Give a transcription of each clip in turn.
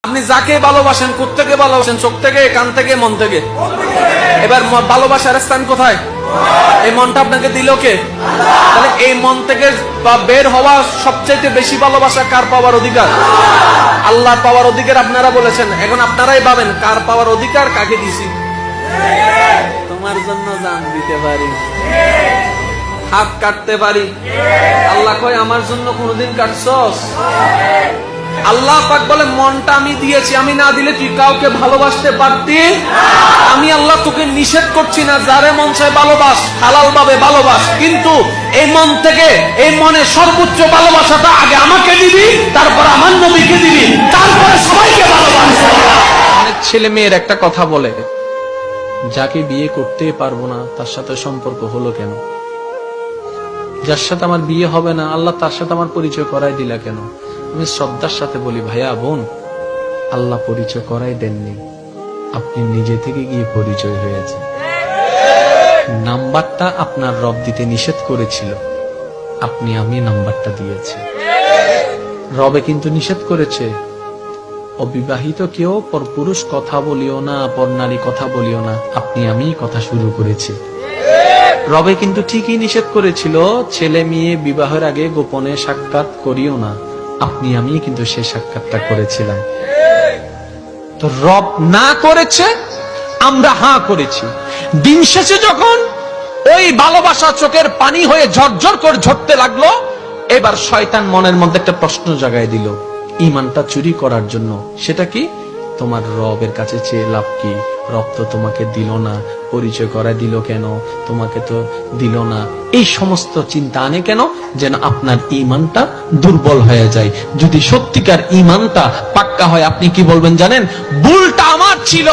আপনি যাকে ভালোবাসেন, কোত্থেকে ভালোবাসেন? চোখ থেকে, কান থেকে, মন থেকে? এবার ভালোবাসার স্থান কোথায়? এই মনটা আপনাকে দিল কে? তাহলে এই মন থেকে বের হওয়া সবচাইতে বেশি ভালোবাসা কার পাওয়ার অধিকার? আল্লাহ পাওয়ার অধিকার আপনারা বলেছেন। এখন আপনারাই ভাবেন কার পাওয়ার অধিকার, কাকে দিছি? তোমার জন্য জান দিতে পারি, হাত কাটতে পারি। আল্লাহ কয় আমার জন্য কোনদিন কাটছস? আল্লাহ পাক বলে মনটা আমি দিয়েছি, আমি না দিলে তুই কাউকে ভালোবাসতে পারতি? আমি আল্লাহ তোকে নিষেধ করছি না, যারে মন চায় ভালোবাস, হালাল ভাবে ভালোবাস, কিন্তু এই মন থেকে, এই মনে সর্বোচ্চ ভালোবাসাটা আগে আমাকে দিবি, তারপর আমার নবীকে দিবি, তারপরে সবাইকে ভালোবাস। অনেক ছেলে মেয়ের একটা কথা বলে, যাকে বিয়ে করতে পারবো না তার সাথে সম্পর্ক হলো কেন? যার সাথে আমার বিয়ে হবে না আল্লাহ তার সাথে আমার পরিচয় করাই দিলা কেন? আমি শ্রদ্ধার সাথে বলি, ভাইয়া বোন, আল্লাহ পরিচয় করাই দেননি, আপনি নিজে থেকে গিয়ে পরিচয় হয়েছে। নাম্বারটা আপনার রব দিতে নিষেধ করেছিল, আমি নাম্বারটা দিয়েছি। রবে কিন্তু নিষেধ করেছে, অবিবাহিত কেউ পরপুরুষ কথা বলিও না, পর নারী কথা বলিও না, আমি কথা শুরু করেছি। রবে কিন্তু ঠিকই নিষেধ করেছিল, ছেলে মেয়ে বিবাহের আগে গোপনে সাক্ষাৎ করিও না, আমি কিন্তু সে সাক্ষাৎটা করেছিলাম। তো রব না করেছে, আমরা হ্যাঁ করেছি। দিন শেষে যখন ওই ভালোবাসা চোখের পানি হয়ে ঝরঝর করে ঝরতে লাগলো, এবার শয়তান মনের মধ্যে একটা প্রশ্ন জাগায় দিল ঈমানটা চুরি করার জন্য। সেটা কি? তোমার রবের কাছে চেয়ে লাভ কি? রব তো তোমাকে দিল না, পরিচয় করা দিল কেন? তোমাকে তো দিল না। এই সমস্ত চিন্তা আনে কেন? যেন আপনার ঈমানটা দুর্বল হয়ে যায়। যদি সত্যিকার ঈমানটা পাক্কা হয়, আপনি কি বলবেন জানেন? ভুলটা আমার ছিল,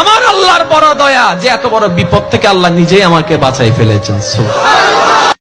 আমার আল্লাহর বড় দয়া যে এত বড় বিপদ থেকে আল্লাহ নিজেই আমাকে বাঁচাই ফেলেছেন। সুবহানাল্লাহ।